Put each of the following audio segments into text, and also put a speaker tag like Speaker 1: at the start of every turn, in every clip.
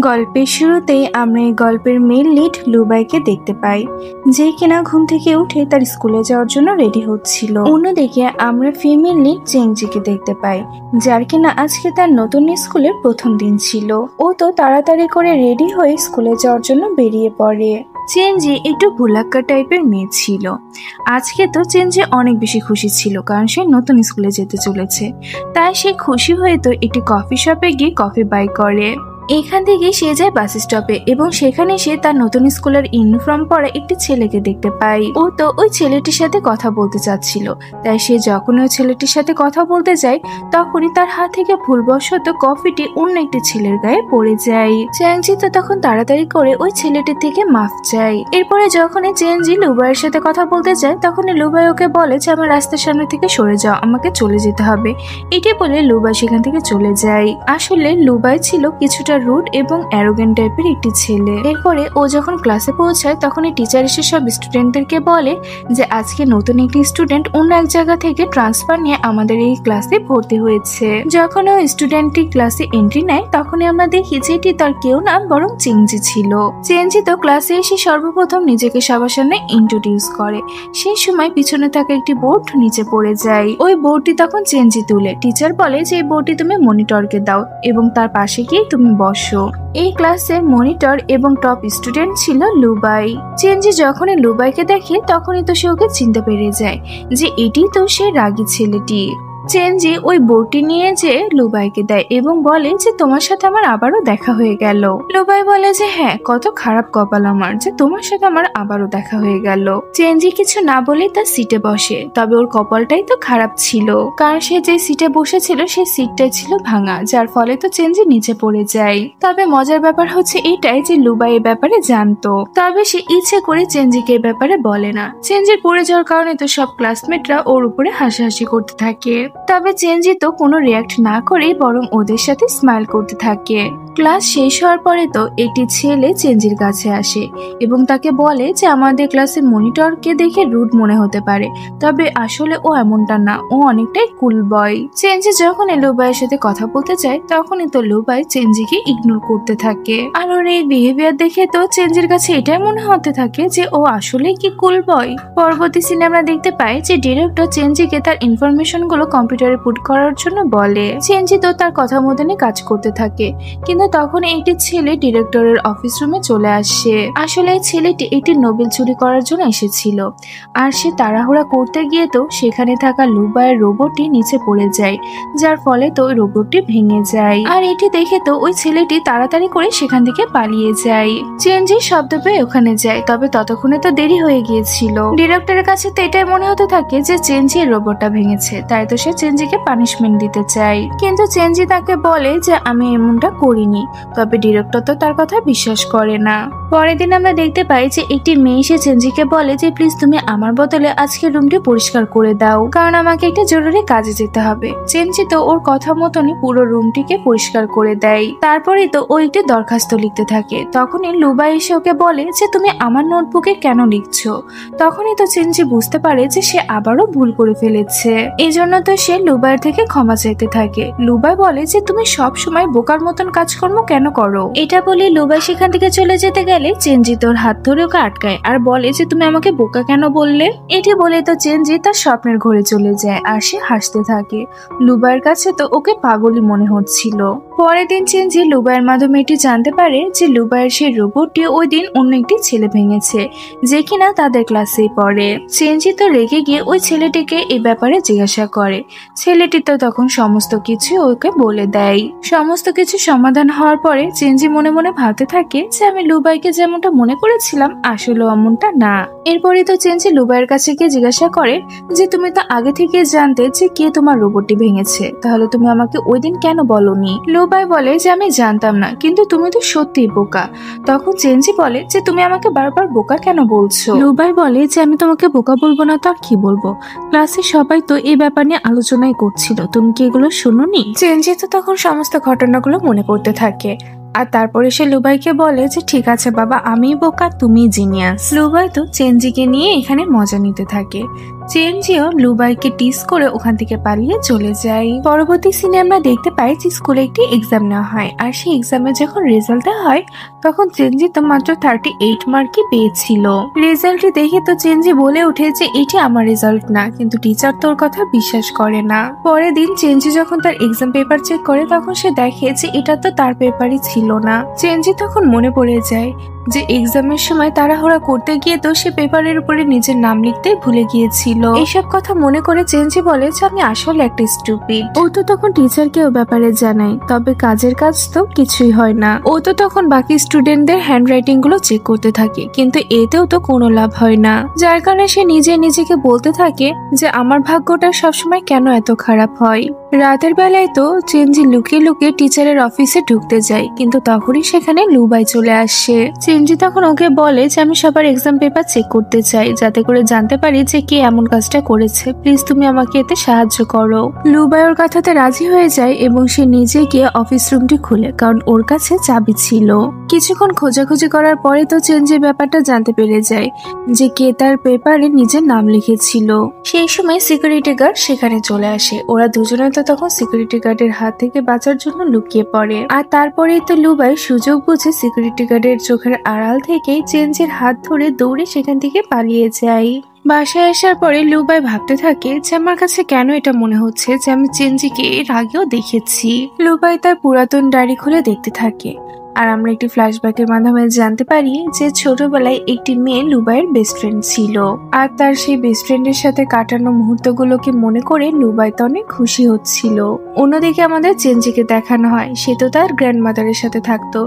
Speaker 1: গল্পের শুরুতেই আমরা এই গল্পের মেন লিড লুবাইকে দেখতে পাই, যে কিনা ঘুম থেকে উঠে তার স্কুলে যাওয়ার জন্য রেডি হচ্ছিল। অন্যদিকে আমরা ফিমেল লিড চেংজিকে দেখতে পাই, যার কিনা আজকে তার নতুন স্কুলের প্রথম দিন ছিল। ও তো তাড়াতাড়ি করে রেডি হয়ে স্কুলে যাওয়ার জন্য বেরিয়ে পড়ে। চেঞ্জি একটু ভুলাক্কা টাইপের মেয়ে ছিল। আজকে তো চেঞ্জি অনেক বেশি খুশি ছিল, কারণ সে নতুন স্কুলে যেতে চলেছে। তাই সে খুশি হয়ে তো একটি কফি শপে গিয়ে কফি বাই করে। এখান থেকে সে যায় বাস স্টপে এবং সেখানে সে তার নতুন স্কুলের ইউনিফর্ম পরা একটি ছেলেকে দেখতে পায়। ও তো ওই ছেলেটির সাথে কথা বলতে চাচ্ছিল, তাই সে যখন ওই ছেলেটির সাথে কথা বলতে যায় তখনই তার হাত থেকে ভুলবশত কফিটি অন্য একটি ছেলের গায়ে পড়ে যায়। চেংজি তো তখন তাড়াতাড়ি করে ওই ছেলেটির থেকে মাফ চায়। এরপরে যখনই চেংজি লুবাইয়ের সাথে কথা বলতে যায় তখনই লুবাই ওকে বলে যে আমার রাস্তার সামনে থেকে সরে যাও, আমাকে চলে যেতে হবে। এটি বলে লুবাই সেখান থেকে চলে যায়। আসলে লুবাই ছিল কিছুটা রুড এবং অ্যারোগেন্ট টাইপের একটি ছেলে। এরপরে ও যখন ক্লাসে পৌঁছায় তখনই টিচার এসে সব স্টুডেন্টদেরকে বলে যে আজকে নতুন একটি স্টুডেন্ট অন্য এক জায়গা থেকে ট্রান্সফার নিয়ে আমাদের এই ক্লাসে ভর্তি হয়েছে। যখন ও স্টুডেন্টটি ক্লাসে এন্ট্রি নেয় তখনই আমরা দেখি যে এটি তার কেউ না বরং চেংজি ছিল। চেংজি তো ক্লাসে এসে সর্বপ্রথম নিজেকে সবার সামনে ইন্ট্রোডিউস করে। সেই সময় পিছনে থাকা একটি বোর্ড নিচে পড়ে যায়। ওই বোর্ডটি তখন চেংজি তুলে টিচার বলে যে এই বোর্ডটি তুমি মনিটরকে দাও এবং তার পাশে গিয়ে তুমি বসো। এই ক্লাসের মনিটর এবং টপ স্টুডেন্ট ছিল লুবাই। চেঞ্জি যখনই লুবাইকে দেখে তখনই তো সে ওকে চিনতে পেরে যায় যে এটি তো সে রাগী ছেলেটি। চেঞ্জি ওই বোর্ডটি নিয়ে যে লুবাইকে দেয় এবং বলে যে তোমার সাথে আমার আবারও দেখা হয়ে গেল। লুবাই বলে যে হ্যাঁ, কত খারাপ কপাল আমার যে তোমার সাথে আমার আবারও দেখা হয়ে গেল। চেঞ্জি কিছু না বলে তার সিটে বসে, তবে ওর কপালটাই তো খারাপ ছিল, কারণ সে যে সিটে বসেছিল সেই সিটটাই ছিল ভাঙা, যার ফলে তো চেঞ্জি নিচে পড়ে যায়। তবে মজার ব্যাপার হচ্ছে এটাই যে লুবাই এর ব্যাপারে জানতো, তবে সে ইচ্ছে করে চেঞ্জিকে এর ব্যাপারে বলে না। চেঞ্জির পড়ে যাওয়ার কারণে তো সব ক্লাসমেটরা ওর উপরে হাসাহাসি করতে থাকে। তবে চেঞ্জি তো কোনো রিয়াক্ট না করে বরং ওদের সাথে স্মাইল করতে থাকে। ক্লাস শেষ হওয়ার পরে তো একটি ছেলে চেঞ্জির কাছে আসে এবং তাকে বলে যে আমাদের ক্লাসের মনিটরকে দেখে রুড মনে হতে পারে, তবে আসলে ও এমনটা না, ও অনেকটাই কুল বয়। চেঞ্জি যখন লুবাইয়ের সাথে কথা বলতে চায় তখনই তো লুবাই চেঞ্জিকে ইগনোর করতে থাকে। আর ওর এই বিহেভিয়ার দেখে তো চেঞ্জির কাছে এটাই মনে হতে থাকে যে ও আসলে কি কুল বয়। পরবর্তী সিনে আমরা দেখতে পাই যে ডিরেক্টর চেঞ্জিকে তার ইনফরমেশন গুলো কম্পিউটারে পুট করার জন্য বলে। চেঞ্জি তো তার কথা মতনই কাজ করতে থাকে, কিন্তু তখন একটি ছেলে ডিরেক্টরের অফিস রুমে চলে আসে। আসলে এই ছেলেটি একটি নোবেল চুরি করার জন্য এসেছিল, আর সে তাড়াহুড়া করতে গিয়ে তো সেখানে থাকা লুবাইয়ের রোবটটি নিচে পড়ে যায়, যার ফলে তো ওই রোবটটি ভেঙে যায়। আর এটি দেখে তো ওই ছেলেটি তাড়াতাড়ি করে সেখান থেকে পালিয়ে যায়। চেঞ্জি শব্দ পেয়ে ওখানে যায়, তবে ততক্ষণে তো দেরি হয়ে গিয়েছিল। ডিরেক্টরের কাছে তো এটাই মনে হতে থাকে যে চেঞ্জি রোবটটা ভেঙেছে, তাই তো সে চেঞ্জিকে পানিশমেন্ট দিতে চায়। কিন্তু চেঞ্জি তাকে বলে যে আমি এমনটা করিনি, তবে ডিরেক্টর তো তার কথা বিশ্বাস করে না। পরের দিন আমরা দেখতে পাই যে একটি মেয়ে এসে চেঞ্জিকে বলে যে প্লিজ তুমি আমার বদলে আজকে রুমটি পরিষ্কার করে দাও, কারণ আমাকে একটা জরুরি কাজে যেতে হবে। চেঞ্জি তো ওর কথা মতনই পুরো রুমটিকে পরিষ্কার করে দেয়। তারপরে তো ও একটি দরখাস্ত লিখতে থাকে। তখনই লুবাই এসে ওকে বলে যে তুমি আমার নোটবুকে কেন লিখছো। তখনই তো চেঞ্জি বুঝতে পারে যে সে আবারও ভুল করে ফেলেছে। এই জন্য তো সে লুবাইয়ের থেকে ক্ষমা চাইতে থাকে। লুবাই বলে যে তুমি সব সময় বোকার মতন কাজকর্ম কেন করো। এটা বলে লুবাই সেখান থেকে চলে যেতে গেলে চেঞ্জি তোর হাত ধরে ওকে আটকায় আর বলে যে তুমি আমাকে বোকা কেন বললে। এটি বলে তো চেঞ্জি তার স্বপ্নের ঘরে চলে যায় আর সে হাসতে থাকে। লুবাইয়ের কাছে তো ওকে পাগলই মনে হচ্ছিল। পরের দিন চেঞ্জি লুবাইয়ের মাধ্যমে এটি জানতে পারে যে লুবাইয়ের সেই রোবটটি ওই দিন অন্য একটি ছেলে ভেঙেছে, যে কিনা তাদের ক্লাসেই পড়ে। চেঞ্জি তো রেগে গিয়ে ওই ছেলেটিকে এই ব্যাপারে জিজ্ঞাসা করে। ছেলেটি তো তখন সমস্ত কিছু ওকে বলে দেয়। সমস্ত কিছু সমাধান হওয়ার পরে চেঞ্জি মনে মনে ভাবতে থাকে যে আমি লুবাইকে যেমনটা মনে করেছিলাম আসলে এমনটা না। এরপরে তো চেঞ্জি লুবাইয়ের কাছে গিয়ে জিজ্ঞাসা করে যে তুমি তো আগে থেকে জানতে যে কে তোমার রোবটটি ভেঙেছে, তাহলে তুমি আমাকে ওই দিন কেন বলনি। লুবাই বলে যে আমি জানতাম না, কিন্তু তুমি তো সত্যিই বোকা। তখন চেঞ্জি বলে যে তুমি আমাকে বারবার বোকা কেন বলছো। লুবাই বলে যে আমি তোমাকে বোকা বলবো না তো আর কি বলবো, ক্লাসে সবাই তো এই ব্যাপার নিয়ে আলোচনাই করছিল, তুমি কি এগুলো শুনোনি। চেঞ্জি তো তখন সমস্ত ঘটনাগুলো মনে করতে থাকে আর তারপরে সে লুবাইকে বলে যে ঠিক আছে বাবা, আমি বোকা, তুমি জিনিয়াস। লুবাই তো চেঞ্জিকে নিয়ে এখানে মজা নিতে থাকে। চেনজিও লুবাইকে টিস করে ওখান থেকে পালিয়ে চলে যায়। পরবর্তী সিনে আমরা দেখতে পাই যে স্কুলে একটি এক্সাম নেওয়া হয়, আর সেই এক্সামে যখন রেজাল্ট হয় তখন চেনজি তো মাত্র 38 মার্কই পেয়েছিল। রেজাল্টটি দেখে তো চেনজি বলে ওঠে যে এটি আমার রেজাল্ট না, কিন্তু টিচার তোর কথা বিশ্বাস করে না। পরের দিন চেনজি যখন তার এক্সাম পেপার চেক করে তখন সে দেখে যে এটা তো তার পেপারই ছিল না। চেনজি তখন মনে পড়ে যায় যে এক্সামের সময় তাড়াহুড়া করতে গিয়ে তো সে পেপারের উপরে নিজের নাম লিখতে ভুলে গিয়েছিল। এইসব কথা মনে করে চেনজি বলে যে আমি আসলে একটা স্টুপিড। ও তো তখন টিচারকে ও ব্যাপারে জানায়, তবে কাজের কাজ তো কিছুই হয় না। ও তো তখন বাকি স্টুডেন্টদের হ্যান্ডরাইটিং গুলো চেক করতে থাকে, কিন্তু এতেও তো কোনো লাভ হয় না। যার কারণে সে নিজেকে বলতে থাকে যে আমার ভাগ্যটা সবসময় কেন এত খারাপ হয়। রাতের বেলায় তো চেনজি লুকিয়ে লুকিয়ে টিচারের অফিসে ঢুকতে যায়, কিন্তু তখনই সেখানে লুবাই চলে আসে। চেনজি তখন ওকে বলে যে আমি সবার এক্সাম পেপার চেক করতে চাই, যাতে করে জানতে পারি যে কে এমন কাজটা করেছে, প্লিজ তুমি আমাকে এতে সাহায্য করো। লুবাই ওর কথাতে রাজি হয়ে যায় এবং সে নিজে গিয়ে অফিস রুমটি খুলে, কারণ ওর কাছে চাবি ছিল। কিছুক্ষণ খোঁজাখুঁজি করার পরে তো চেনজি ব্যাপারটা জানতে পেরে যায় যে কে তার পেপারে নিজের নাম লিখেছিল। সেই সময় সিকিউরিটি গার্ড সেখানে চলে আসে। ওরা দুজনে তো তখন সিকিউরিটি গার্ডের হাত থেকে বাঁচার জন্য লুকিয়ে পড়ে, আর তারপরেই তো লুবাই সুযোগ বুঝে সিকিউরিটি গার্ডের চোখের আড়াল থেকেই চেনজির হাত ধরে দৌড়ে সেখান থেকে পালিয়ে যায়। বাসায় আসার পরে লুবাই ভাবতে থাকে যে আমার কাছে কেন এটা মনে হচ্ছে যে আমি চেনজিকে এর আগেও দেখেছি। লুবাই তার পুরাতন ডায়েরি খুলে দেখতে থাকে, আর আমরা একটি ফ্ল্যাশব্যাকের মাধ্যমে জানতে পারি যে ছোটবেলায় একটি মেয়ে লুবাইয়ের বেস্ট ফ্রেন্ড ছিল, আর তার সেই বেস্ট ফ্রেন্ডের সাথে কাটানো মুহূর্তগুলোকে মনে করে লুবাই তো অনেক খুশি হচ্ছিল। অন্যদিকে আমাদের চেনজিকে দেখানো হয় সে তো তার গ্র্যান্ডমাদারের সাথে থাকতো,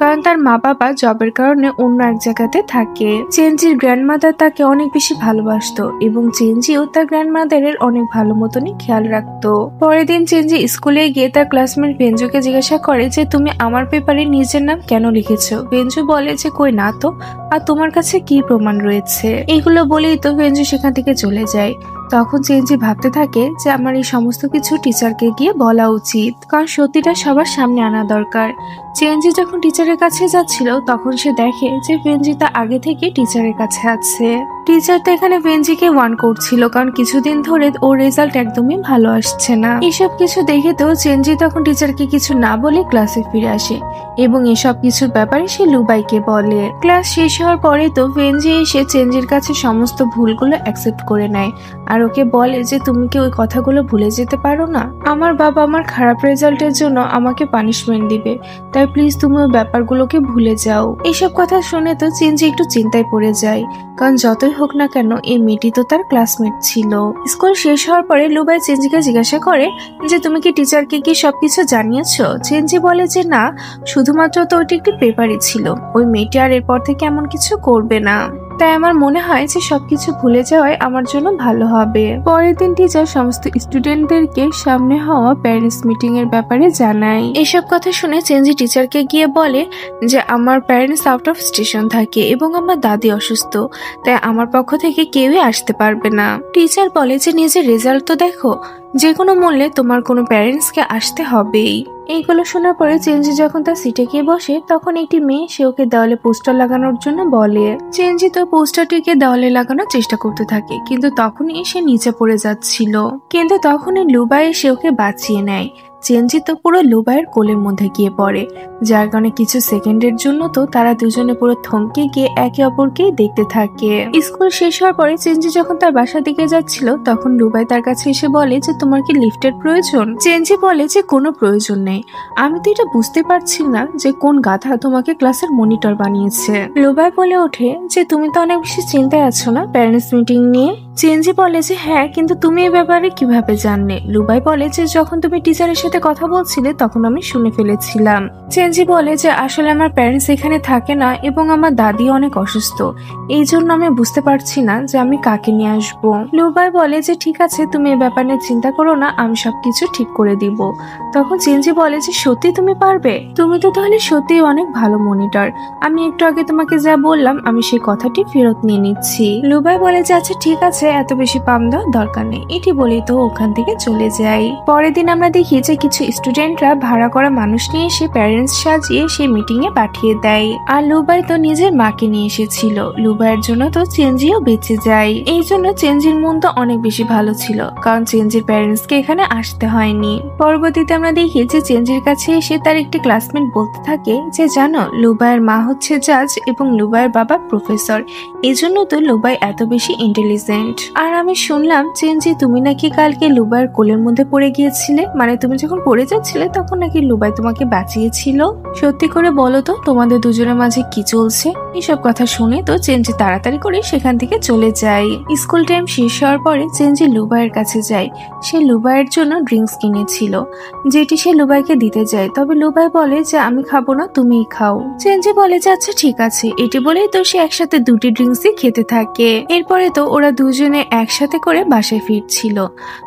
Speaker 1: কারণ তার মা বাবা জবের কারণে অন্য এক জায়গাতে থাকে। চেনজির গ্র্যান্ডমাদার তাকে অনেক বেশি ভালোবাসতো এবং চেনজিও তার গ্র্যান্ডমাদারের অনেক ভালো মতনই খেয়াল রাখতো। পরের দিন চেনজি স্কুলে গিয়ে তার ক্লাসমেট বেঞ্জুকে জিজ্ঞাসা করে যে তুমি আমার পেপারে নিজের নাম কেন লিখেছো। বেঞ্জু বলে যে কই না তো, আর তোমার কাছে কি প্রমাণ রয়েছে। এগুলো বলেই তো বেঞ্জু সেখান থেকে চলে যায়। তখন চেনজি ভাবতে থাকে যে আমার এই সমস্ত কিছু টিচারকে গিয়ে বলা উচিত, কারণ সত্যিটা সবার সামনে আনা দরকার। চেনজি যখন টিচারের কাছে যাচ্ছিল তখন সে দেখে যে বেঞ্জিতা আগে থেকে টিচারের কাছে আছে। টিচার তো এখানে বেঞ্জিকে ওয়ার্ন করছিল, কারণ কিছুদিন ধরে ওর রেজাল্ট একদমই ভালো আসছে না। এসব কিছু দেখে তো চেনজি তখন টিচারকে কিছু না বলে ক্লাসে ফিরে আসে এবং এসব কিছুর ব্যাপারে সে লুবাইকে বলে। ক্লাস শেষ হওয়ার পরে তো বেঞ্জি এসে চেনজির কাছে সমস্ত ভুলগুলো অ্যাকসেপ্ট করে নেয়, আর ওকে বলে যে তুমি কি ওই কথাগুলো ভুলে যেতে পারো না। আমার বাবা আমার খারাপ রেজাল্টের জন্য আমাকে পানিশমেন্ট দিবে, তাই প্লিজ তুমি ওই ব্যাপারগুলোকে ভুলে যাও। এইসব কথা শুনে তো চেনজি একটু চিন্তায় পড়ে যায়, কারণ যতই হোক না কেন এই মেয়েটি তো তার ক্লাসমেট ছিল। স্কুল শেষ হওয়ার পরে লুবাই চেনজিকে জিজ্ঞাসা করে যে তুমি কি টিচারকে কি সবকিছু জানিয়েছো। চেনজি বলে যে না, শুধুমাত্র তো ওইটি একটি পেপারই ছিল, ওই মেয়েটি আর এরপর থেকে এমন কিছু করবে না, তাই আমার মনে হয় যে সবকিছু ভুলে যাওয়াই আমার জন্য ভালো হবে। পরের দিন টিচার সমস্ত স্টুডেন্টদেরকে সামনে হওয়া প্যারেন্টস মিটিং এর ব্যাপারে জানায়। এসব কথা শুনে চেনজি টিচারকে গিয়ে বলে যে আমার প্যারেন্টস আউট অফ স্টেশন থাকে এবং আমার দাদি অসুস্থ, তাই আমার পক্ষ থেকে কেউই আসতে পারবে না। টিচার বলে যে নিজের রেজাল্ট তো দেখো, যে কোনো মূল্যে তোমার কোনো প্যারেন্টসকে আসতে হবেই। এইগুলো শোনার পরে চেনজি যখন তার সিটে গিয়ে বসে তখন একটি মেয়ে সে ওকে দেওয়ালে পোস্টার লাগানোর জন্য বলে। চেনজি তো পোস্টারটিকে দেওয়ালে লাগানোর চেষ্টা করতে থাকে, কিন্তু তখনই সে নিচে পড়ে যাচ্ছিল, কিন্তু তখনই লুবাই এসে ওকে বাঁচিয়ে নেয়। চেনজি তো পুরো লুবাইয়ের কোলের মধ্যে গিয়ে পড়ে, যার কারণে কিছু সেকেন্ডের জন্য তো তারা দুজনে পুরো থমকে গিয়ে একে অপরকেই দেখতে থাকে। স্কুল শেষ হওয়ার পরে চেনজি যখন তার বাসার দিকে যাচ্ছিল তখন লুবাই তার কাছে এসে বলে যে তোমার কি লিফটের প্রয়োজন। চেনজি বলে যে কোনো প্রয়োজন নেই, আমি তো এটা বুঝতে পারছি না যে কোন গাধা তোমাকে ক্লাসের মনিটর বানিয়েছে। লুবাই বলে ওঠে যে তুমি তো অনেক বেশি চিন্তায় আছো না প্যারেন্টস মিটিং নিয়ে। চেনজি বলে যে হ্যাঁ, কিন্তু তুমি এ ব্যাপারে কিভাবে জানলে। লুবাই বলে যে যখন তুমি টিচারের সাথে কথা বলছিলে তখন আমি শুনে ফেলেছিলাম। চেনজি বলে যে আসলে আমার প্যারেন্টস এখানে থাকে না এবং আমার দাদি অনেক অসুস্থ, এই জন্য আমি বুঝতে পারছি না যে আমি কাকে নিয়ে আসবো। লুবাই বলে যে ঠিক আছে, তুমি এ ব্যাপার নিয়ে চিন্তা করো না, আমি সবকিছু ঠিক করে দিব। তখন চেনজি বলে যে সত্যি তুমি পারবে, তুমি তো তাহলে সত্যি অনেক ভালো মনিটর। আমি একটু আগে তোমাকে যা বললাম আমি সেই কথাটি ফেরত নিয়ে নিচ্ছি। লুবাই বলে যে আচ্ছা ঠিক আছে, এত বেশি পাম দেওয়ার দরকার নেই। এটি বলেই তো ওখান থেকে চলে যাই। পরের দিন আমরা দেখি যে কিছু স্টুডেন্টরা ভাড়া করা মানুষ নিয়ে এসে প্যারেন্টস সাজিয়ে সে মিটিং এ পাঠিয়ে দেয়। আর লুবাই তো নিজের মাকে নিয়ে এসেছিল। লুবাইয়ের জন্য তো চেঞ্জিও বেঁচে যায়। এই জন্য চেঞ্জির মন তো অনেক বেশি ভালো ছিল, কারণ চেঞ্জির প্যারেন্টস কে এখানে আসতে হয়নি। পরবর্তীতে আমরা দেখি যে চেঞ্জির কাছে এসে তার একটি ক্লাসমেট বলতে থাকে যে জানো, লুবাইয়ের মা হচ্ছে জাজ এবং লুবাইয়ের বাবা প্রফেসর, এই জন্য তো লুবাই এত বেশি ইন্টেলিজেন্ট। আর আমি শুনলাম চেঞ্জি তুমি নাকি কালকে লুবাইয়ের কোলের মধ্যে পড়ে গিয়েছিলে, মানে তুমি যখন পড়ে যাচ্ছিলে তখন নাকি লুবাই তোমাকে বাঁচিয়েছিল। সত্যি করে বলো তো তোমাদের দুজনের মাঝে কি চলছে? এসব কথা শুনে তো চেঞ্জি তাড়াতাড়ি করে সেখান থেকে চলে যায়। স্কুল টাইম শেষ হওয়ার পরে চেঞ্জি লুবাইয়ের কাছে যায়। সে লুবাইয়ের জন্য ড্রিঙ্কস কিনেছিল, যেটি সে লুবাইকে দিতে যায়। তবে লুবাই বলে যে আমি খাবো না, তুমিই খাও। চেঞ্জি বলে যে আচ্ছা ঠিক আছে। এটি বলেই তো সে একসাথে দুটি ড্রিঙ্কসই খেতে থাকে। এরপরে তো ওরা দুজনে একসাথে করে বাসায় ফিরছিল।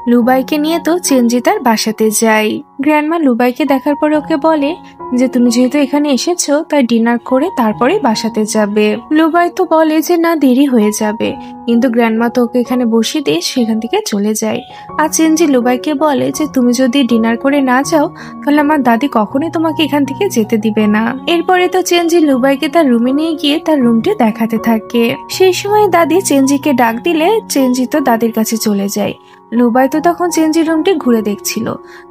Speaker 1: লুবাইকে নিয়ে তো চেঞ্জি তার বাসাতে যায়। গ্র্যান্ডমা লুবাইকে দেখার পরে ওকে বলে যে তুমি যেহেতু এখানে এসেছো তাই ডিনার করে তারপরে বাসাতে যাবে। লুবাই তো বলে যে না, দেরি হয়ে যাবে, কিন্তু গ্র্যান্ডমা তো ওকে এখানে বসিয়ে দিয়ে সেখান থেকে চলে যায়। আর চেঞ্জি লুবাইকে বলে যে তুমি যদি ডিনার করে না যাও তাহলে আমার দাদি কখনোই তোমাকে এখান থেকে যেতে দিবে না। এরপরে তো চেঞ্জি লুবাইকে তার রুমে নিয়ে গিয়ে তার রুমটি দেখাতে থাকে। সেই সময় দাদি চেঞ্জিকে ডাক দিলে চেঞ্জি তো দাদির কাছে চলে যায়। লুবাই তো তখন চেঞ্জির রুমটি ঘুরে দেখছিল।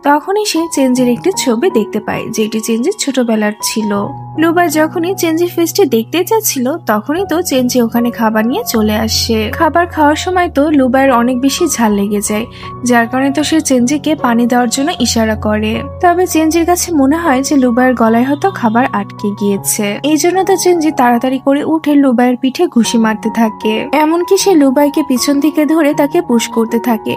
Speaker 1: তখনই সে চেঞ্জির একটি ছবি দেখতে পায়, যেটি চেঞ্জির ছোটবেলার ছিল। লুবাই যখনই চেঞ্জির ফেসটি দেখতে যাচ্ছিল তখনই তো চেঞ্জি ওখানে খাবার নিয়ে চলে আসে। খাবার খাওয়ার সময় তো লুবাইয়ের অনেক বেশি ঝাল লেগে যায়, যার কারণে তো সে চেঞ্জিকে পানি দেওয়ার জন্য ইশারা করে। তবে চেঞ্জির কাছে মনে হয় যে লুবাইয়ের গলায় হয়তো খাবার আটকে গিয়েছে। এই জন্য তো চেঞ্জি তাড়াতাড়ি করে উঠে লুবাইয়ের পিঠে ঘুষি মারতে থাকে। এমনকি সে লুবাইকে পিছন থেকে ধরে তাকে পুশ করতে থাকে,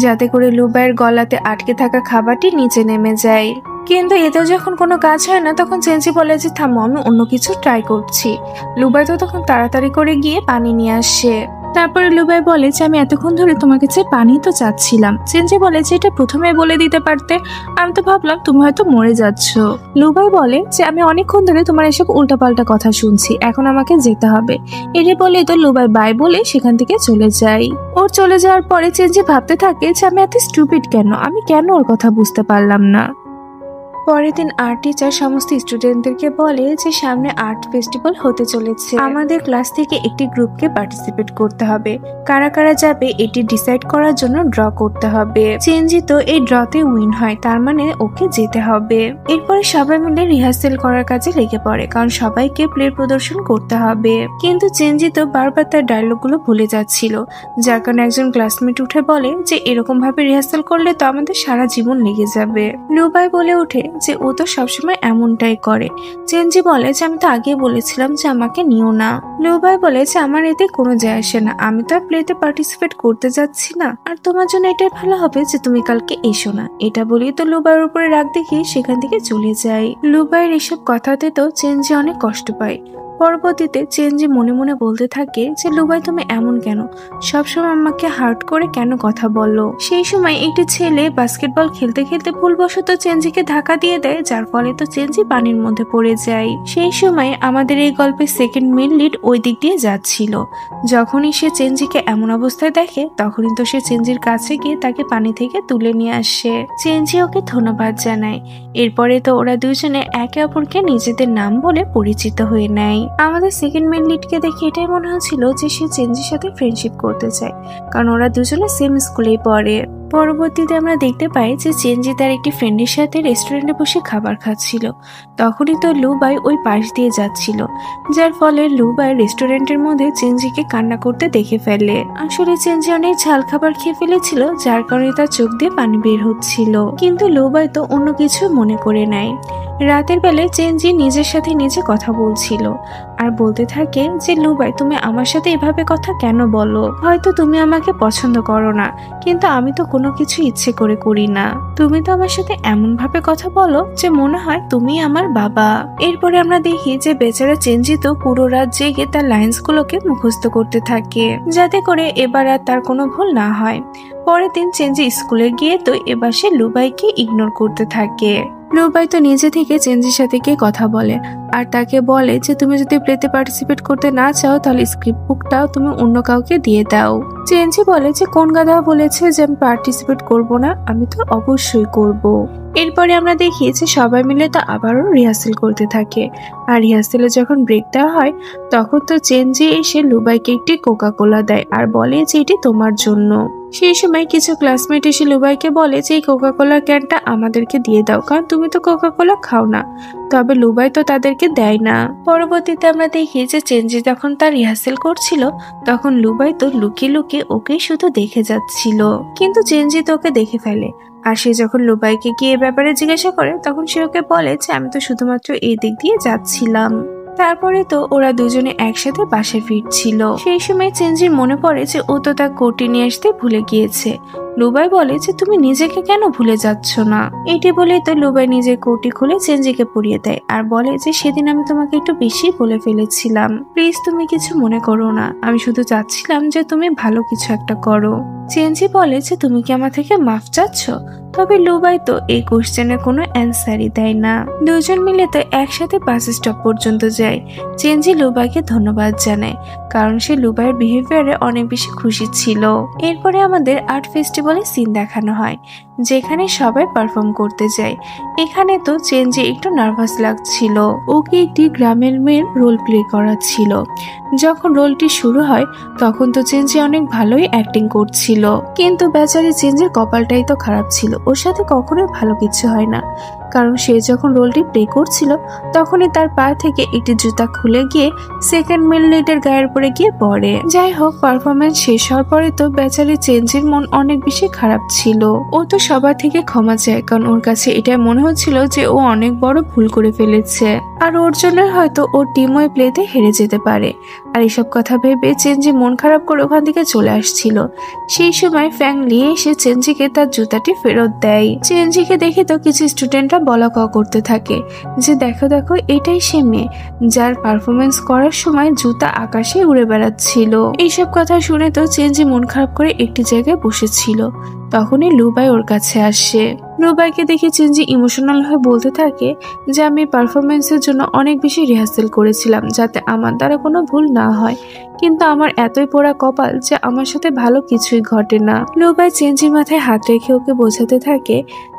Speaker 1: যাতে করে লুবাইয়ের গলাতে আটকে থাকা খাবারটি নিচে নেমে যায়। কিন্তু এতেও যখন কোনো কাজ হয় না তখন চেঞ্জি বলে যে থামো, আমি অন্য কিছু ট্রাই করছি। লুবাই তো তখন তাড়াতাড়ি করে গিয়ে পানি নিয়ে আসে। তারপরে লুবাই বলে যে আমি এতক্ষণ ধরে তোমার কাছে পানি তো চাচ্ছিলাম। চেঞ্জি বলে যে এটা প্রথমে বলে দিতে পারতে, আমি তো ভাবলাম তুমি হয়তো মরে যাচ্ছ। লুবাই বলে যে আমি অনেকক্ষণ ধরে তোমার এসব উল্টাপাল্টা কথা শুনছি, এখন আমাকে যেতে হবে। এটি বলে তো লুবাই বাই বলে সেখান থেকে চলে যায়। ওর চলে যাওয়ার পরে চেঞ্জি ভাবতে থাকে যে আমি এত স্টুপিড কেন, আমি কেন ওর কথা বুঝতে পারলাম না। পরের দিন আর্ট টিচার সমস্ত স্টুডেন্টদেরকে বলে যে সামনে আর্ট ফেস্টিভ্যাল হতে চলেছে, আমাদের ক্লাস থেকে একটি গ্রুপকে পার্টিসিপেট করতে হবে। কারা কারা যাবে এটি ডিসাইড করার জন্য ড্র করতে হবে। চেঞ্জি তো এই ড্রতে উইন হয়, তার মানে ওকে যেতে হবে। এরপরে সবাই মিলে রিহার্সেল করার কাজে লেগে পড়ে, কারণ সবাইকে প্লে প্রদর্শন করতে হবে। কিন্তু চেঞ্জি তো বারবার তার ডায়লগগুলো ভুলে যাচ্ছিল, যার কারণে একজন ক্লাসমেট উঠে বলে যে এরকম ভাবে রিহার্সেল করলে তো আমাদের সারা জীবন লেগে যাবে। লুবাই বলে ওঠে যে ও তো সবসময় এমনটাই করে। চেঞ্জি বলে যে আমি তো আগেই বলেছিলাম যে আমাকে নিও না। লুবাই বলে যে আমার এতে কোনো যায় আসে না, আমি তো আর প্লেতে পার্টিসিপেট করতে যাচ্ছি না, আর তোমার জন্য এটাই ভালো হবে যে তুমি কালকে এসো না। এটা বলি তো লুবাইয়ের উপরে রাগ দেখিয়ে সেখান থেকে চলে যায়। লুবাইয়ের এসব কথাতে তো চেঞ্জি অনেক কষ্ট পায়। পরবর্তীতে চেঞ্জি মনে মনে বলতে থাকে যে লুবাই তুমি এমন কেন, সবসময় আমাকে হার্ট করে কেন কথা বলো। সেই সময় একটি ছেলে বাস্কেটবল খেলতে খেলতে ভুলবশত চেঞ্জিকে ধাক্কা দিয়ে দেয়, যার ফলে তো চেঞ্জি পানির মধ্যে পড়ে যায়। সেই সময় আমাদের এই গল্পের সেকেন্ড মেন লিড ওই দিক দিয়ে যাচ্ছিল। যখনই সে চেঞ্জিকে এমন অবস্থায় দেখে তখনই তো সে চেঞ্জির কাছে গিয়ে তাকে পানি থেকে তুলে নিয়ে আসে। চেঞ্জি ওকে ধন্যবাদ জানায়। এরপরে তো ওরা দুজনে একে অপরকে নিজেদের নাম বলে পরিচিত হয়ে নেয়। আমাদের সেকেন্ড মেন লিডকে দেখে এটাই মনে হচ্ছিল যে সে চেঞ্জির সাথে ফ্রেন্ডশিপ করতে চায়, কারণ ওরা দুজনে সেম স্কুলেই পড়ে। পরবর্তীতে আমরা দেখতে পাই যে চেঞ্জি তার একটি ফ্রেন্ডের সাথে রেস্টুরেন্টে বসে খাবার খাচ্ছিল। তখনই তো লুবাই ওই পাশ দিয়ে যাচ্ছিল, যার ফলে লুবাই রেস্টুরেন্টের মধ্যে চেঞ্জিকে কান্না করতে দেখে ফেলে। আসলে চেঞ্জি অনেক ঝাল খাবার খেয়ে ফেলেছিল, যার কারণে তার চোখ দিয়ে পানি বের হচ্ছিল। কিন্তু লুবাই তো অন্য কিছু মনে করে নেয়। রাতের বেলায় চেঞ্জি নিজের সাথে নিজে কথা বলছিল আর বলতে থাকে যে লুবাই তুমি আমার সাথে এভাবে কথা কেন বলো, হয়তো তুমি আমাকে পছন্দ করো না, কিন্তু আমি তো কোনো কিছু ইচ্ছে করে করি না। তুমি তো আমার সাথে এমন ভাবে কথা বলো যে মনে হয় তুমি আমার বাবা। এরপরে আমরা দেখি যে বেচারা চেঞ্জি তো পুরো রাত জেগে তার লাইন্স গুলোকে মুখস্থ করতে থাকে, যাতে করে এবার আর তার কোনো ভুল না হয়। পরের দিন চেঞ্জি স্কুলে গিয়ে তো এবার সে লুবাইকে ইগনোর করতে থাকে। লুবাই তো নিজে থেকে চেঞ্জির সাথে গিয়ে কথা বলে আর তাকে বলে যে তুমি যদি প্লেতে পার্টিসিপেট করতে না চাও তাহলে স্ক্রিপ্ট বুকটাও তুমি অন্য কাউকে দিয়ে দাও। চেঞ্জি বলে যে কোন গাধা বলেছে যে আমি পার্টিসিপেট করব না, আমি তো অবশ্যই করব। এরপরে আমরা দেখি যে সবাই মিলে তো আবারও রিহার্সেল করতে থাকে আর রিহার্সেলে যখন ব্রেক দেওয়া হয় তখন তো চেঞ্জি এসে লুবাইকে একটি কোকা কোলা দেয় আর বলে যে এটি তোমার জন্য। সেই সময় কিছু ক্লাসমেট এসে লুবাইকে বলে যে এই কোকা কোলার ক্যানটা আমাদেরকে দিয়ে দাও, কারণ তুমি তো কোকা কোলা খাও না। তবে লুবাই তো তাদেরকে দেয় না। পরবর্তীতে আমরা দেখি যে চেঞ্জি যখন তার রিহার্সেল করছিল তখন লুবাই তো লুকিয়ে লুকিয়ে ওকে শুধু দেখে যাচ্ছিল, কিন্তু চেঞ্জি তো ওকে দেখে ফেলে। আর সে যখন লুবাইকে গিয়ে ব্যাপারে জিজ্ঞাসা করে তখন সে ওকে বলে যে আমি তো শুধুমাত্র এই দিক দিয়ে যাচ্ছিলাম। তারপরে তো ওরা দুজনে একসাথে বাসায় ফিরছিল। সেই সময় চেঞ্জির মনে পড়ে যে ও তো তার কোটি নিয়ে আসতে ভুলে গিয়েছে। লুবাই বলে যে তুমি নিজেকে কেন ভুলে যাচ্ছ না। এটি বলে তো লুবাই নিজের কোটি খুলে চেঞ্জিকে পরিয়ে দেয় আর বলে যে সেদিন আমি তোমাকে একটু বেশি বলে ফেলেছিলাম, প্লিজ তুমি কিছু মনে করো না, আমি শুধু চাচ্ছিলাম যে তুমি ভালো কিছু একটা করো। চেঞ্জি বলে যে তুমি কি আমার থেকে মাফ চাচ্ছ। তবে লুবাই তো এই কোশ্চেনের কোনো অ্যান্সারই দেয় না। দুজন মিলে তো একসাথে বাস স্টপ পর্যন্ত যায়। চেঞ্জি লুবাইকে ধন্যবাদ জানায় কারণ সে লুবাইয়ের বিহেভিয়ারে অনেক বেশি খুশি ছিল। এরপরে আমাদের আর্ট ফেস্টিভ্যালের সিন দেখানো হয় যেখানে সবাই পারফর্ম করতে যায়। এখানে তো চেঞ্জি একটু নার্ভাস লাগছিল, ওকে একটি গ্রামের মেয়ের রোল প্লে করা ছিল। যখন রোলটি শুরু হয় তখন তো চেঞ্জি অনেক ভালোই অ্যাক্টিং করছিল, কিন্তু বেচারি চেঞ্জের কপালটাই তো খারাপ ছিল, ওর সাথে কখনোই ভালো কিছু হয় না। কারণ সে যখন রোলটি প্লে করছিল তখনই তার পা থেকে একটি জুতা খুলে গিয়ে সেকেন্ড মেল লিডের গায়ের উপরে গিয়ে পড়ে। যাই হোক, পারফরমেন্স শেষ হওয়ার পরে তো বেচারি চেঞ্জের মন অনেক বেশি খারাপ ছিল। ও তো সবার থেকে ক্ষমা চায় কারণ ওর কাছে এটা মনে হচ্ছিল যে ও অনেক বড় ভুল করে ফেলেছে আর ওর জন্য হয়তো ওর টিম ওই প্লেতে হেরে যেতে পারে। আর এসব কথা ভেবে চেঞ্জি মন খারাপ করে ওখান থেকে চলে আসছিল। সেই সময় ফ্যাং লিয়ে এসে চেঞ্জিকে তার জুতাটি ফেরত দেয়। চেঞ্জিকে দেখে তো কিছু স্টুডেন্টরা বলা কওয়া করতে থাকে যে দেখো দেখো এটাই সে মেয়ে যার পারফরমেন্স করার সময় জুতা আকাশে উড়ে বেড়াচ্ছিল। এইসব কথা শুনে তো চেঞ্জি মন খারাপ করে একটি জায়গায় বসেছিল। তখনই লুবাই ওর কাছে আসে। লুবাইকে দেখে চেঞ্জি ইমোশনাল হয়ে বলতে থাকে যে আমি পারফরমেন্সের জন্য অনেক বেশি রিহার্সেল করেছিলাম যাতে আমার দ্বারা কোনো ভুল না হয়, কিন্তু আমার এতই পোড়া কপাল যে আমার সাথে ভালো কিছুই ঘটে না। লুবাই চেঞ্জির মাথায় হাত রেখে ওকে বোঝাতে থাকে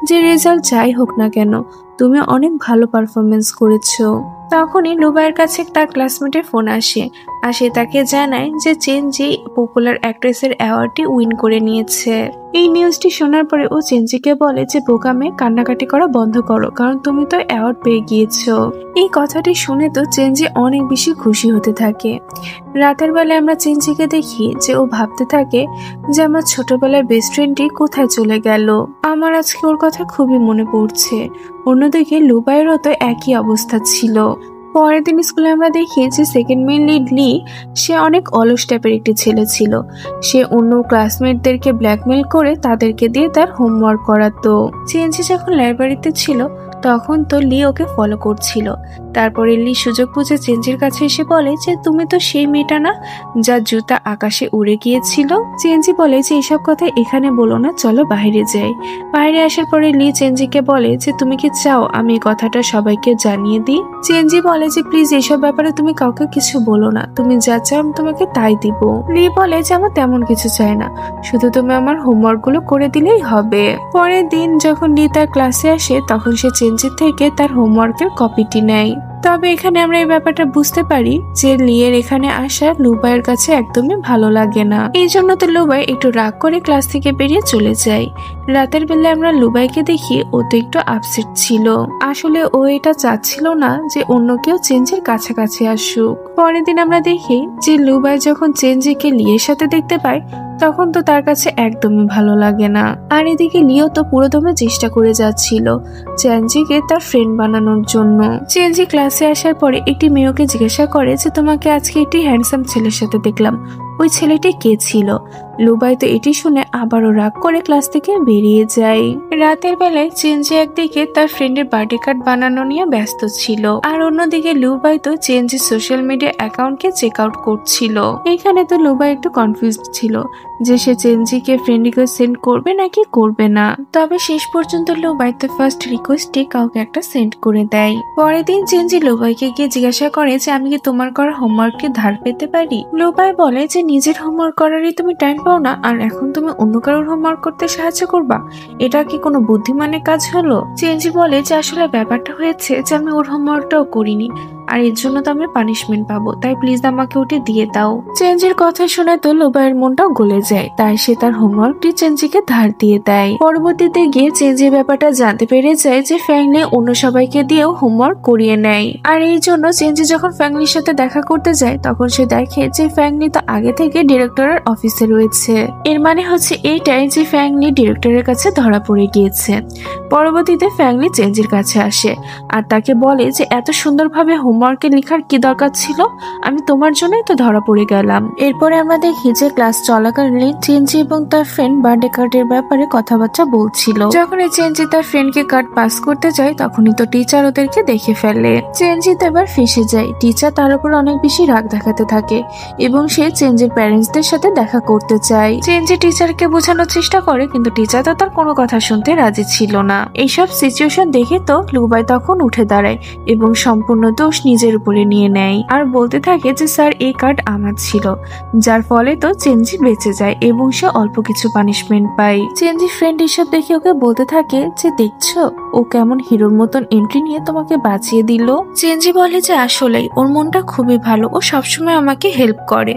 Speaker 1: যে রেজাল্ট যাই হোক না কেন তুমি অনেক ভালো পারফরমেন্স করেছো। তখনই লুবাইয়ের কাছে তার ক্লাসমেটের ফোন আসে আর সে তাকে জানায় যে চেঞ্জি পপুলার অ্যাক্ট্রেসের অ্যাওয়ার্ডটি উইন করে নিয়েছে। এই নিউজটি শোনার পরে ও চেঞ্জিকে বলে যে বোকা মেয়ে, কান্নাকাটি করা বন্ধ করো কারণ তুমি তো অ্যাওয়ার্ড পেয়ে গিয়েছো। এই কথাটি শুনে তো চেঞ্জি অনেক বেশি খুশি হতে থাকে। রাতের বেলায় আমরা চেঞ্জিকে দেখি যে ও ভাবতে থাকে যে আমার ছোটবেলার বেস্ট ফ্রেন্ডটি কোথায় চলে গেল। আমার আজকে ওর কথা খুবই মনে পড়ছে। অন্যদিকে লুবাইয়েরও তো একই অবস্থা ছিল। পরের দিন স্কুলে আমরা দেখি যে সেকেন্ড মেন লিড লি সে অনেক অলস টাইপের একটি ছেলে ছিল। সে অন্য ক্লাসমেটদেরকে ব্ল্যাকমেল করে তাদেরকে দিয়ে তার হোমওয়ার্ক করাতো। চেঞ্জি যখন লাইব্রেরিতে ছিল তখন তো লি ওকে ফলো করছিল। তারপরে লি সুযোগ বুঝে চেঞ্জির কাছে এসে বলে যে তুমি তো সেই মেয়েটা না যার জুতা আকাশে উড়ে গিয়েছিল। চেঞ্জি বলে যে এইসব কথা এখানে বলো না, চলো বাইরে যাই। বাইরে আসার পরে লি চেঞ্জিকে বলে যে তুমি কি চাও আমি এই কথাটা সবাইকে জানিয়ে দিই। চেঞ্জি বলে যে প্লিজ এইসব ব্যাপারে তুমি কাউকে কিছু বলো না, তুমি যা চাও আমি তোমাকে তাই দিব। লি বলে যে আমার তেমন কিছু চাই না, শুধু তুমি আমার হোমওয়ার্ক গুলো করে দিলেই হবে। পরের দিন যখন লি তার ক্লাসে আসে তখন সে চেঞ্জির থেকে তার হোমওয়ার্কের কপিটি নেয়। তবে এখানে আমরা এই ব্যাপারটা বুঝতে পারি যে লিয়ের এখানে আসা লুবাইয়ের কাছে একদমই ভালো লাগে না। এই জন্য তো লুবাই একটু রাগ করে ক্লাস থেকে বেরিয়ে চলে যায়। রাতের বেলায় আমরা লুবাইকে দেখি ও তো একটু আপসেট ছিল। আসলে ও এটা চাচ্ছিল না যে অন্য কেউ চেঞ্জের কাছাকাছি আসুক। পরের দিন আমরা দেখি যে লুবাই যখন চেঞ্জিকে লিয়ের সাথে দেখতে পায় তখন তো তার কাছে একদমই ভালো লাগে না। আর এদিকে লিও তো পুরোদমে চেষ্টা করে যাচ্ছিল চেঞ্জিকে তার ফ্রেন্ড বানানোর জন্য। চেঞ্জি ক্লাসে আসার পরে একটি মেয়েকে জিজ্ঞাসা করে যে তোমাকে আজকে একটি হ্যান্ডসাম ছেলের সাথে দেখলাম, ওই ছেলেটি কে ছিল। লুবাই তো এটি শুনে আবারও রাগ করে ক্লাস থেকে বেরিয়ে যায়। রাতের বেলায় চেঞ্জি একদিকে তার ফ্রেন্ডের বার্থডে কার্ড বানানো নিয়ে ব্যস্ত ছিল, আর অন্যদিকে লুবাই তো চেঞ্জির সোশ্যাল মিডিয়া অ্যাকাউন্টকে চেক আউট করছিল। এখানে তো লুবাই একটু কনফিউজড ছিল যে সে চেঞ্জিকে ফ্রেন্ড রিকোয়েস্ট সেন্ড করবে নাকি করবে না। তবে শেষ পর্যন্ত লুবাই তো ফার্স্ট রিকোয়েস্টে কাউকে একটা সেন্ড করে দেয়। পরের দিন চেঞ্জি লুবাইকে গিয়ে জিজ্ঞাসা করে যে আমি কি তোমার করা হোমওয়ার্ককে ধার পেতে পারি। লুবাই বলে যে নিজের হোমওয়ার্ক করারই তুমি টাইম পাও না, আর এখন তুমি অন্য কারোর হোমওয়ার্ক করতে সাহায্য করবা, এটা কি কোনো বুদ্ধিমানের কাজ হলো। চেঞ্জি বলে যে আসলে ব্যাপারটা হয়েছে যে আমি ওর হোমওয়ার্কটাও করিনি, আর এর জন্য তো আমি পানিশমেন্ট পাবো, তাই প্লিজ আমাকে ওটা দিয়ে দাও। চেঞ্জির কথা শুনে তো লুবাইয়ের মনটাও গলে যায়, তাই সে তার হোমওয়ার্কটি চেঞ্জিকে ধার দিয়ে দেয়। পরবর্তীতে গিয়ে চেঞ্জি ব্যাপারটা জানতে পেরে যায় যে ফ্যাংলি অন্য সবাইকে দিয়েও হোমওয়ার্ক করিয়ে নেয়, আর এই জন্য চেঞ্জি যখন ফ্যাংলির সাথে দেখা করতে যায় তখন সে দেখে যে ফ্যাংলি তো আগে থেকে ডিরেক্টরের অফিসে রয়েছে। এর মানে হচ্ছে এইটাই যে ফ্যাংলি ডিরেক্টরের কাছে ধরা পড়ে গিয়েছে। পরবর্তীতে ফ্যাংলি চেঞ্জির কাছে আসে আর তাকে বলে যে এত সুন্দরভাবে হোমওয়ার্কে লেখার কি দরকার ছিল, আমি তোমার জন্যই তো ধরা পড়ে গেলাম। এরপরে আমরা দেখি যে ক্লাস চলাকালীন চেঞ্জি এবং তার ফ্রেন্ড বার্থডে কার্ডের ব্যাপারে কথাবার্তা বলছিল। যখন চেঞ্জি তার ফ্রেন্ডকে কার্ড পাস করতে যায় তখনই তো টিচার ওদেরকে দেখে ফেলে। চেঞ্জি তো এবার ফেঁসে যায়, টিচার তার উপর অনেক বেশি রাগ দেখাতে থাকে এবং সে চেঞ্জের প্যারেন্টসদের সাথে দেখা করতে চায়। চেঞ্জি টিচারকে বোঝানোর চেষ্টা করে কিন্তু টিচার তো তার কোনো কথা শুনতে রাজি ছিল না। এইসব সিচুয়েশন দেখে তো লুবাই তখন উঠে দাঁড়ায় এবং সম্পূর্ণ দোষ নিজের উপরে নিয়ে নেয় আর বলতে থাকে যে স্যার এই কার্ড আমার ছিল, যার ফলে তো চেঞ্জি বেঁচে যায় এবং সে অল্প কিছু পানিশমেন্ট পায়। চেঞ্জি ফ্রেন্ড এসব দেখে ওকে বলতে থাকে যে দেখছো ও কেমন হিরোর মতন এন্ট্রি নিয়ে তোমাকে বাঁচিয়ে দিল। চেঞ্জি বলে যে আসলেই ওর মনটা খুবই ভালো, ও সবসময় আমাকে হেল্প করে।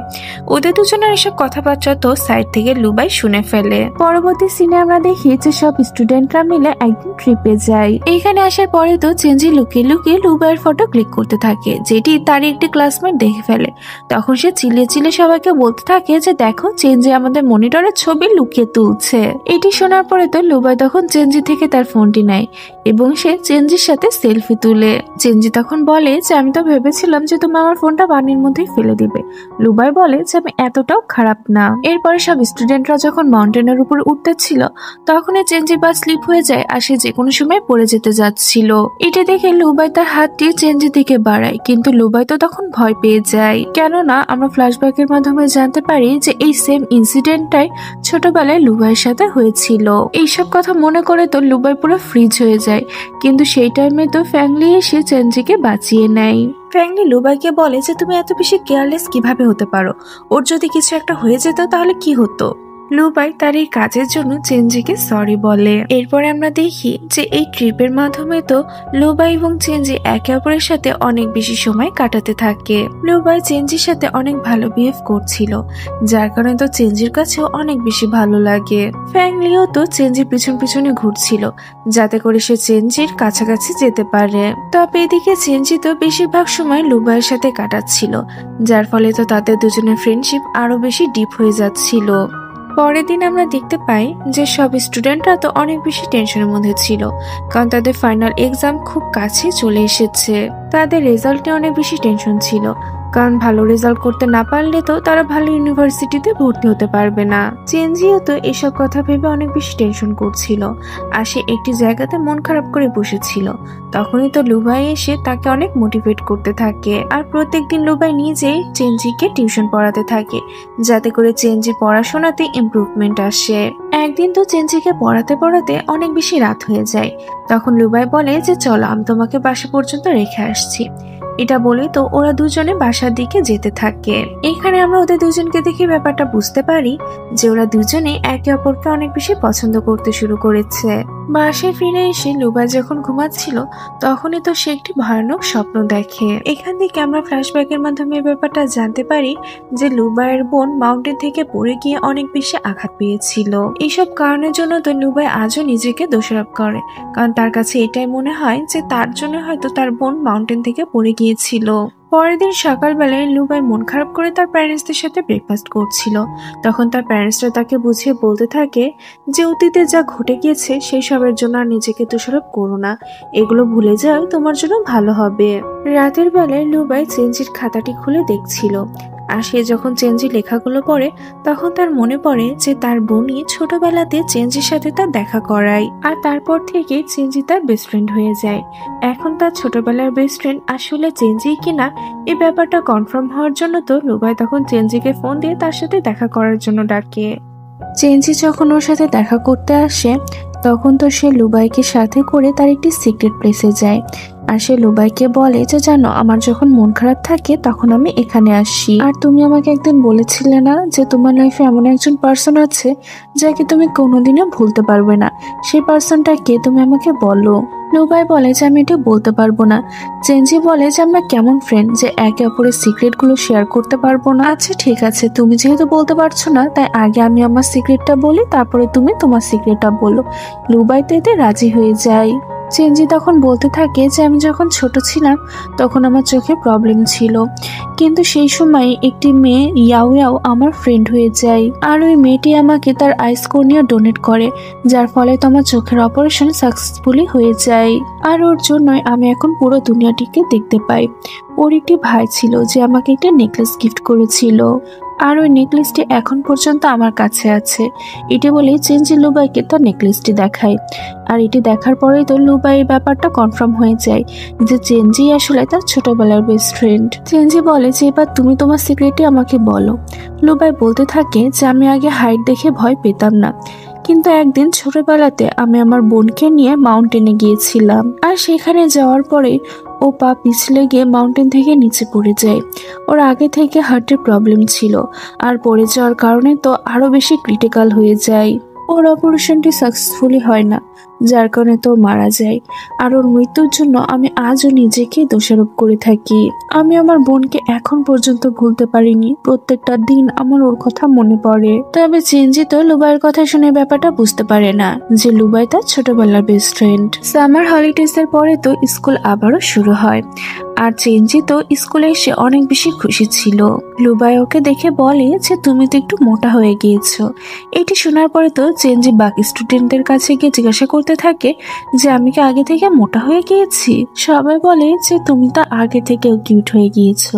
Speaker 1: ওদের দুজনের এসব কথাবার্তা তো সাইড থেকে লুবাই শুনে ফেলে। পরবর্তী সিনে আমরা দেখি যে সব স্টুডেন্টরা মিলে একদিন ট্রিপে যায়। এইখানে আসার পরে তো চেঞ্জি লুকিয়ে লুকিয়ে লুবাইয়ের ফটো ক্লিক করতে থাকে, যেটি তারই একটি ক্লাসমেট দেখে ফেলে। তখন সে চিল্লিয়ে চিল্লিয়ে সবাইকে বলতে থাকে যে দেখো চেঞ্জি আমাদের মনিটরের ছবি লুকিয়ে তুলছে। এটি শোনার পরে তো লুবাই তখন চেঞ্জি থেকে তার ফোনটি নেয় এবং সে চেঞ্জির সাথে সেলফি তুলে। চেঞ্জি তখন বলে যে আমি তো ভেবেছিলাম যে তুমি আমার ফোনটা পানির মধ্যেই ফেলে দিবে। লুবাই বলে যে আমি এতটাও খারাপ না। এরপরে সব স্টুডেন্টরা যখন মাউন্টেনের উপর উঠতেছিল তখনই চেঞ্জি বা স্লিপ হয়ে যায় আর সে যে কোনো সময় পড়ে যেতে যাচ্ছিল। এটা দেখে লুবাই তার হাতটি চেঞ্জির দিকে বাড়ায়, কিন্তু লুবাই তো তখন ভয় পেয়ে যায়, কেননা আমরা ফ্ল্যাশব্যাকের মাধ্যমে জানতে পারি যে এই সেম ইনসিডেন্টটাই ছোটবেলায় লুবাইয়ের সাথে হয়েছিল। এইসব কথা মনে করে তো লুবাই পুরো ফ্রিজ হয়ে যায়, কিন্তু সেই টাইমে তো ফ্যাংলি এসে চেঞ্জিকে বাঁচিয়ে নেয়। ফ্যাংলি লুবাইকে বলে যে তুমি এত বেশি কেয়ারলেস কিভাবে হতে পারো, ওর যদি কিছু একটা হয়ে যেত তাহলে কি হতো। লুবাই তার এই কাজের জন্য চেঞ্জিকে সরি বলে। এরপরে আমরা দেখি যে এই ট্রিপের মাধ্যমে তো লুবাই এবং চেঞ্জি একে অপরের সাথে অনেক বেশি সময় কাটাতে থাকে। লুবাই চেঞ্জির সাথে অনেক ভালো বিহেভ করছিল, যার কারণে তো চেঞ্জির কাছেও অনেক বেশি ভালো লাগে। ফ্যাংলিও তো চেঞ্জির পিছন পিছনে ঘুরছিল যাতে করে সে চেঞ্জির কাছাকাছি যেতে পারে। তবে এদিকে চেঞ্জি তো বেশিরভাগ সময় লুবাইয়ের সাথে কাটাচ্ছিল, যার ফলে তো তাদের দুজনের ফ্রেন্ডশিপ আরো বেশি ডিপ হয়ে যাচ্ছিল। পরের দিন আমরা দেখতে পাই যে সব স্টুডেন্টরা তো অনেক বেশি টেনশনের মধ্যে ছিল, কারণ তাদের ফাইনাল এক্সাম খুব কাছে চলে এসেছে। তাদের রেজাল্ট নিয়ে অনেক বেশি টেনশন ছিল, কারণ ভালো রেজাল্ট করতে না পারলে তো তারা ভালো ইউনিভার্সিটিতে ভর্তি হতে পারবে না। চেঞ্জিও তো এসব কথা ভেবে অনেক বেশি টেনশন করছিল আর সে একটি জায়গাতে মন খারাপ করে বসেছিল। তখনই তো লুবাই এসে তাকে অনেক মোটিভেট করতে থাকে, আর প্রত্যেকদিন লুবাই নিজেই চেঞ্জিকে টিউশন পড়াতে থাকে যাতে করে চেঞ্জির পড়াশোনাতে ইমপ্রুভমেন্ট আসে। একদিন তো চেঞ্জিকে পড়াতে পড়াতে অনেক বেশি রাত হয়ে যায়। তখন লুবাই বলে যে চলো আমি তোমাকে বাসা পর্যন্ত রেখে আসছি। এটা বলে তো ওরা দুজনে বাসার দিকে যেতে থাকে। এখানে আমরা ওদের দুজনকে দেখে ব্যাপারটা বুঝতে পারি যে ওরা দুজনে একে অপরকে অনেক বেশি পছন্দ করতে শুরু করেছে। বাসায় ফিরে এসে লুবাই যখন ঘুমাচ্ছিল তখনই তো সে একটি ভয়ানক স্বপ্ন দেখে। এখান থেকে আমরা ফ্ল্যাশব্যাকের মাধ্যমে ব্যাপারটা জানতে পারি যে লুবাইয়ের বোন মাউন্টেন থেকে পড়ে গিয়ে অনেক বেশি আঘাত পেয়েছিল। এইসব কারণের জন্য তো লুবাই আজও নিজেকে দোষারোপ করে, কারণ তার কাছে এটাই মনে হয় যে তার জন্য হয়তো তার বোন মাউন্টেন থেকে পড়ে গিয়েছিল। পরের দিন সকালবেলায় লুবাই মন খারাপ করে তার প্যারেন্টসদের সাথে ব্রেকফাস্ট করছিল। তখন তার প্যারেন্টসরা তাকে বুঝিয়ে বলতে থাকে যে অতীতে যা ঘটে গিয়েছে সেই সবের জন্য আর নিজেকে দোষারোপ করো না, এগুলো ভুলে যাও, তোমার জন্য ভালো হবে। রাতের বেলায় লুবাই চেঞ্জির খাতাটি খুলে দেখছিল আর সে যখন চেঞ্জি লেখাগুলো পড়ে তখন তার মনে পড়ে যে তার বোনই ছোটবেলাতে চেঞ্জির সাথে তার দেখা করায়, আর তারপর থেকে চেঞ্জি তার বেস্ট ফ্রেন্ড হয়ে যায়। এখন তার ছোটবেলার বেস্ট ফ্রেন্ড আসলে চেঞ্জি কিনা এই ব্যাপারটা কনফার্ম হওয়ার জন্য তো লুবাই তখন চেঞ্জিকে ফোন দিয়ে তার সাথে দেখা করার জন্য ডাকে। চেঞ্জি যখন ওর সাথে দেখা করতে আসে তখন তো সে লুবাইকে সাথে করে তার একটি সিক্রেট প্লেসে যায়। আর সে লুবাইকে বলে যে জানো, আমার যখন মন খারাপ থাকে তখন আমি এখানে আসি, আর তুমি আমাকে একদিন বলেছিলে না যে তোমার লাইফে এমন একজন পার্সন আছে যাকে তুমি কোনোদিনও ভুলতে পারবে না, সেই পার্সনটা কে তুমি আমাকে বলো। লুবাই বলে যে আমি এটা বলতে পারবো না। চেঞ্জি বলে যে আমরা কেমন ফ্রেন্ড যে একে অপরের সিক্রেট গুলো শেয়ার করতে পারবো না। আচ্ছা ঠিক আছে, তুমি যেহেতু বলতে পারছো না তাই আগে আমি আমার সিক্রেটটা বলি, তারপরে তুমি তোমার সিক্রেটটা বলো। লুবাই তো এতে রাজি হয়ে যায়। চেঞ্জি তখন বলতে থাকে যে আমি যখন ছোট ছিলাম তখন আমার চোখে প্রবলেম ছিল, কিন্তু সেই সময় একটি মেয়ে ইয়াও ইয়াও আমার ফ্রেন্ড হয়ে যায়, আর ওই মেয়েটি আমাকে তার আইস কর্নিয়া ডোনেট করে, যার ফলে তো আমার চোখের অপারেশন সাকসেসফুলি হয়ে যায়, আর ওর জন্যই আমি এখন পুরো দুনিয়াটিকে দেখতে পাই। ওর একটি ভাই ছিল যে আমাকে একটা নেকলেস গিফট করেছিল, আর ওই নেকলেসটি এখন পর্যন্ত আমার কাছে আছে। এটি বলে চেঞ্জি লুবাইকে তার নেকলেসটি দেখায়, আর এটি দেখার পরেই তো লুবাই এই ব্যাপারটা কনফার্ম হয়ে যায় যে চেঞ্জি আসলে তার ছোটবেলার বেস্ট ফ্রেন্ড। চেঞ্জি বলে যে এবার তুমি তোমার সিক্রেটটি আমাকে বলো। লুবাই বলতে থাকে যে আমি আগে হাইট দেখে ভয় পেতাম না, কিন্তু একদিন ছোটবেলাতে আমি আমার বোনকে নিয়ে মাউন্টেনে গিয়েছিলাম, আর সেখানে যাওয়ার পরে ও পা পিছলে গিয়ে মাউন্টেন থেকে নিচে পড়ে যায়। ওর আগে থেকে হার্টের প্রবলেম ছিল, আর পড়ে যাওয়ার কারণে তো আরো বেশি ক্রিটিক্যাল হয়ে যায়। ওর অপারেশনটি সাকসেসফুলি হয় না, যার কারণে তো মারা যায়। আর ওর মৃত্যুর জন্য আমি আজও নিজেকে দোষারোপ করে থাকি। আমি আমার বোনকে এখন পর্যন্ত ভুলতে পারিনি, প্রত্যেকটা দিন আমার ওর কথা মনে পড়ে। তবে চেঞ্জি তো লুবাইয়ের কথা শুনে ব্যাপারটা বুঝতে পারে না যে লুবাই তার ছোটবেলার বেস্ট ফ্রেন্ড। সামার হলিডেজ এর পরে তো স্কুল আবারও শুরু হয়, আর চেঞ্জি তো স্কুলে এসে অনেক বেশি খুশি ছিল। লুবাই ওকে দেখে বলে যে তুমি তো একটু মোটা হয়ে গিয়েছো। এটি শোনার পরে তো চেঞ্জি বাকি স্টুডেন্টদের কাছে গিয়ে জিজ্ঞাসা করতে থাকে যে আমি কি আগে থেকে মোটা হয়ে গিয়েছি। সবাই বলে যে তুমি তো আগে থেকেও কিউট হয়ে গিয়েছো।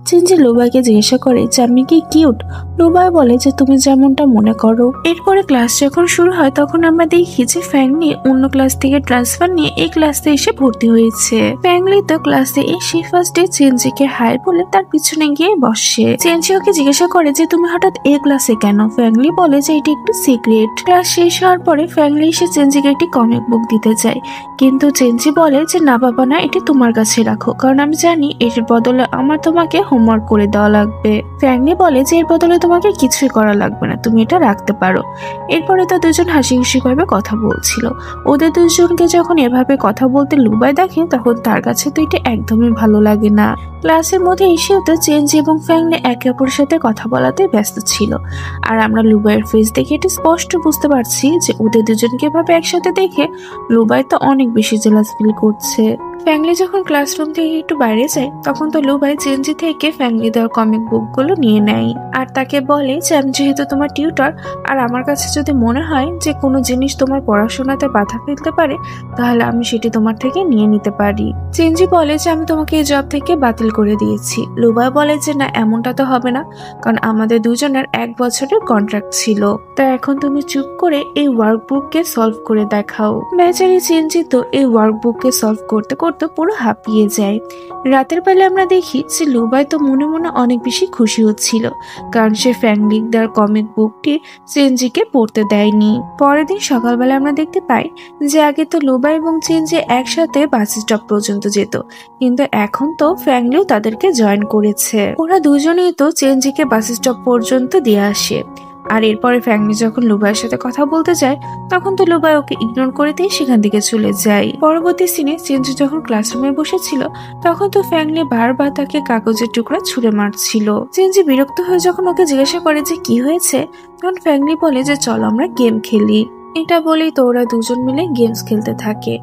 Speaker 1: চেঞ্জি লুবাইকে জিজ্ঞাসা করে যে আমি কি কিউট। লুবাই বলে যে তুমি যেমনটা মনে করো। এরপরে ক্লাস যখন শুরু হয় তখন আমরা দেখি যে ফ্যাংলি অন্য ক্লাস থেকে ট্রান্সফার নিয়ে এই ক্লাসে এসে ভর্তি হয়েছে। ফ্যাংলি তো ক্লাসে এসে ফার্স্টে চেঞ্জিকে হাই বলে তার পিছনে গিয়ে বসে। চেঞ্জি ওকে জিজ্ঞাসা করে যে তুমি হঠাৎ এই ক্লাসে কেন। ফ্যাংলি বলে যে এটি একটু সিক্রেট। ক্লাস শেষ হওয়ার পরে ফ্যাংলি এসে চেঞ্জিকে একটি কমিক বুক দিতে চায়, কিন্তু চেঞ্জি বলে যে না বাবা না, এটি তোমার কাছে রাখো, কারণ আমি জানি এর বদলে আমার তোমাকে হোমওয়ার্ক করে দেওয়া লাগবে। ফ্যাংলি বলে যে এর বদলে তোমাকে কিছুই করা লাগবে না, তুমি এটা রাখতে পারো। এরপরে তো দুজন হাসি খুশি ভাবে কথা বলছিল। ওদের দুজনকে যখন এভাবে কথা বলতে লুবাই দেখে তখন তার কাছে তো এটা একদমই ভালো লাগে না। ক্লাসের মধ্যে এসেও তো চেঞ্জি এবং ফ্যাংলি একে অপরের সাথে কথা বলাতে ব্যস্ত ছিল, আর আমরা লুবাইয়ের ফেস দেখে এটা স্পষ্ট বুঝতে পারছি যে ওদের দুজনকে এভাবে একসাথে দেখে লুবাই তো অনেক বেশি জেলাস ফিল করছে। ফ্যাংলি যখন ক্লাসরুম থেকে একটু বাইরে যায় তখন তো লুবাই চেঞ্জি থেকে ফ্যাংলি দেওয়ার কমিক বুকগুলো নিয়ে নেয়, আর তাকে বলে যে আমি যেহেতু তোমার টিউটর, আর আমার কাছে যদি মনে হয় যে কোনো জিনিস তোমার পড়াশোনাতে বাধা ফেলতে পারে তাহলে আমি সেটি তোমার থেকে নিয়ে নিতে পারি। চেঞ্জি বলে যে আমি তোমাকে এই জব থেকে বাতিল করে দিয়েছি। লুবাই বলে যে না, এমনটা তো হবে না, কারণ আমাদের দুজনের 1 বছরের কন্ট্রাক্ট ছিল। তাই এখন তুমি চুপ করে এই ওয়ার্কবুককে সলভ করে দেখাও। বেচারি চেঞ্জি তো এই ওয়ার্কবুককে সলভ করতে করতে পুরো হাঁপিয়ে যায়। রাতের বেলা আমরা দেখি যে লুবাই তো মনে মনে অনেক বেশি খুশি হচ্ছিল, কারণ সে ফ্যাংলি দেওয়ার কমিক বুকটি চেঞ্জিকে পড়তে দেয়নি। পরের দিন সকালবেলা আমরা দেখতে পাই যে আগে তো লুবাই এবং চেঞ্জি একসাথে বাস স্টপ পর্যন্ত যেত, কিন্তু এখন তো ফ্যাংলিও তাদেরকে জয়েন করেছে। ওরা দুজনেই তো চেঞ্জিকে বাস স্টপ পর্যন্ত দিয়ে আসে। আর এরপরে ফ্যাংলি যখন লুবাইয়ের সাথে কথা বলতে যায় তখন তো লুবাই ওকে ইগনোর করে দিয়ে সেখান থেকে চলে যায়। পরবর্তী সিনে চেঞ্জি যখন ক্লাসরুমে বসেছিল তখন তো ফ্যাংলি বারবার তাকে কাগজের টুকরা ছুঁড়ে মারছিল। চেঞ্জি বিরক্ত হয়ে যখন ওকে জিজ্ঞাসা করে যে কি হয়েছে তখন ফ্যাংলি বলে যে চলো আমরা গেম খেলি। এটা বলেই তো ওরা দুজন মিলে গেমস খেলতে থাকে,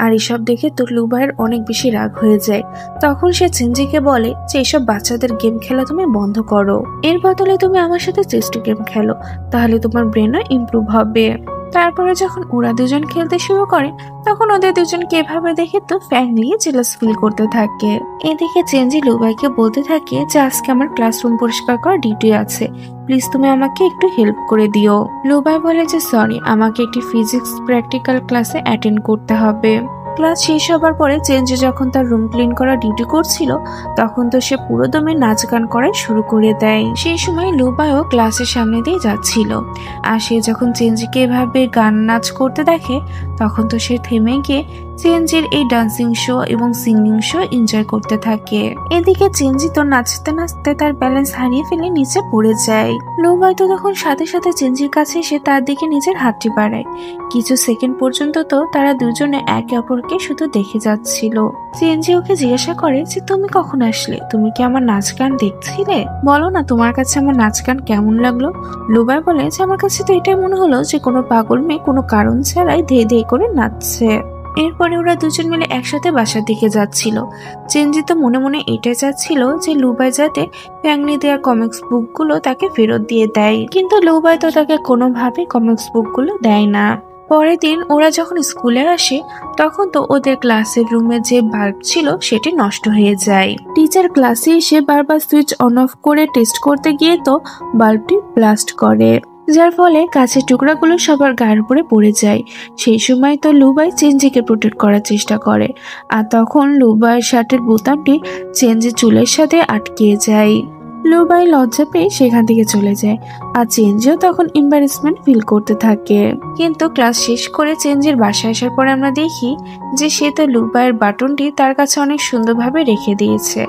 Speaker 1: আর এসব দেখে তো লুবাইয়ের অনেক বেশি রাগ হয়ে যায়। তখন সে চেঞ্জিকে বলে যে এসব বাচ্চাদের গেম খেলা তুমি বন্ধ করো, এর বদলে তুমি আমার সাথে চেস গেম খেলো, তাহলে তোমার ব্রেনও ইমপ্রুভ হবে। তারপরে যখন ওরা দুজন খেলতে শুরু করে তখন ওদের দুজনকে এভাবে দেখে তো ফ্যাং নিয়ে জেলাস ফিল করতে থাকে। এদিকে চেঞ্জি লুবাইকে বলতে থাকে যে আজকে আমার ক্লাসরুম পরিষ্কার করার ডিউটি আছে, প্লিজ তুমি আমাকে একটু হেল্প করে দিও। লুবাই বলে যে সরি, আমাকে একটি ফিজিক্স প্র্যাকটিক্যাল ক্লাসে অ্যাটেন্ড করতে হবে। ক্লাস শেষ হবার পরে চেঞ্জি যখন তার রুম ক্লিন করা ডিউটি করছিল তখন তো সে পুরো দমে নাচ গান করাই শুরু করে দেয়। সেই সময় লুবাইও ক্লাসের সামনে দিয়ে যাচ্ছিল, আর সে যখন চেঞ্জিকে এভাবে গান নাচ করতে দেখে তখন তো সে থেমে গিয়ে চেঞ্জির এই ডান্সিং শো এবং সিঙ্গিং শো এনজয় করতে থাকে। এদিকে চেঞ্জি তো নাচতে নাচতে তার ব্যালেন্স হারিয়ে ফেলে নিচে পড়ে যায়। লুবাই তো তখন সাথে সাথে চেঞ্জির কাছে এসে তার দিকে নিজের হাতটি বাড়ায়। কিছু সেকেন্ড পর্যন্ত তো তারা দুজনে একে অপরকে শুধু দেখে যাচ্ছিল। চেঞ্জি ওকে জিজ্ঞাসা করে যে তুমি কখন আসলে, তুমি কি আমার নাচ গান দেখছিলে, বলো না তোমার কাছে আমার নাচ গান কেমন লাগলো। লুবাই বলে যে আমার কাছে তো এটাই মনে হলো যে কোনো পাগল মেয়ে কোনো কারণ ছাড়াই ধেয়ে ধেয়ে করে নাচছে। এরপরে ওরা দুজন মিলে একসাথে বাসার দিকে যাচ্ছিল। চেঞ্জি তো মনে মনে এটাই চাচ্ছিল যে লুবাই যাতে ফ্যাংনি দেওয়ার কমিক্স বুকগুলো তাকে ফেরত দিয়ে দেয়, কিন্তু লুবাই তো তাকে কোনোভাবে কমিক্স বুকগুলো দেয় না। পরের দিন ওরা যখন স্কুলে আসে তখন তো ওদের ক্লাসের রুমে যে বাল্ব ছিল সেটি নষ্ট হয়ে যায়। টিচার ক্লাসে এসে বারবার সুইচ অন অফ করে টেস্ট করতে গিয়ে তো বাল্বটি ব্লাস্ট করে, যার ফলে কাঁচের টুকরাগুলো সবার গায়ের উপরে পড়ে যায়। সেই সময় তো লুবাই চেঞ্জিকে প্রোটেক্ট করার চেষ্টা করে, আর তখন লুবাইয়ের শার্টের বোতামটি চেঞ্জি চুলের সাথে আটকে যায়। লুবাই লজ্জা পেয়ে সেখান থেকে চলে যায়, আর চেঞ্জিও তখন এম্বারেসমেন্ট ফিল করতে থাকে। কিন্তু ক্লাস শেষ করে চেঞ্জির বাসায় আসার পরে আমরা দেখি যে সে তো লুবাইয়ের বাটনটি তার কাছে অনেক সুন্দরভাবে রেখে দিয়েছে,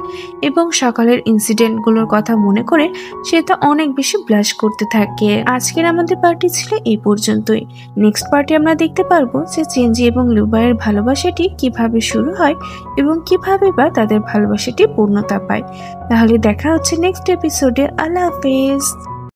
Speaker 1: এবং সকালের ইনসিডেন্টগুলোর কথা মনে করে সে তো অনেক বেশি ব্লাশ করতে থাকে। আজকের আমাদের পার্টি ছিল এই পর্যন্তই। নেক্সট পার্টি আমরা দেখতে পারবো যে চেঞ্জি এবং লুবাইয়ের ভালোবাসাটি কিভাবে শুরু হয় এবং কিভাবে বা তাদের ভালোবাসাটি পূর্ণতা পায়। তাহলে দেখা হচ্ছে নেক্সট এপিসোডে। আল্লাহ হাফেজ।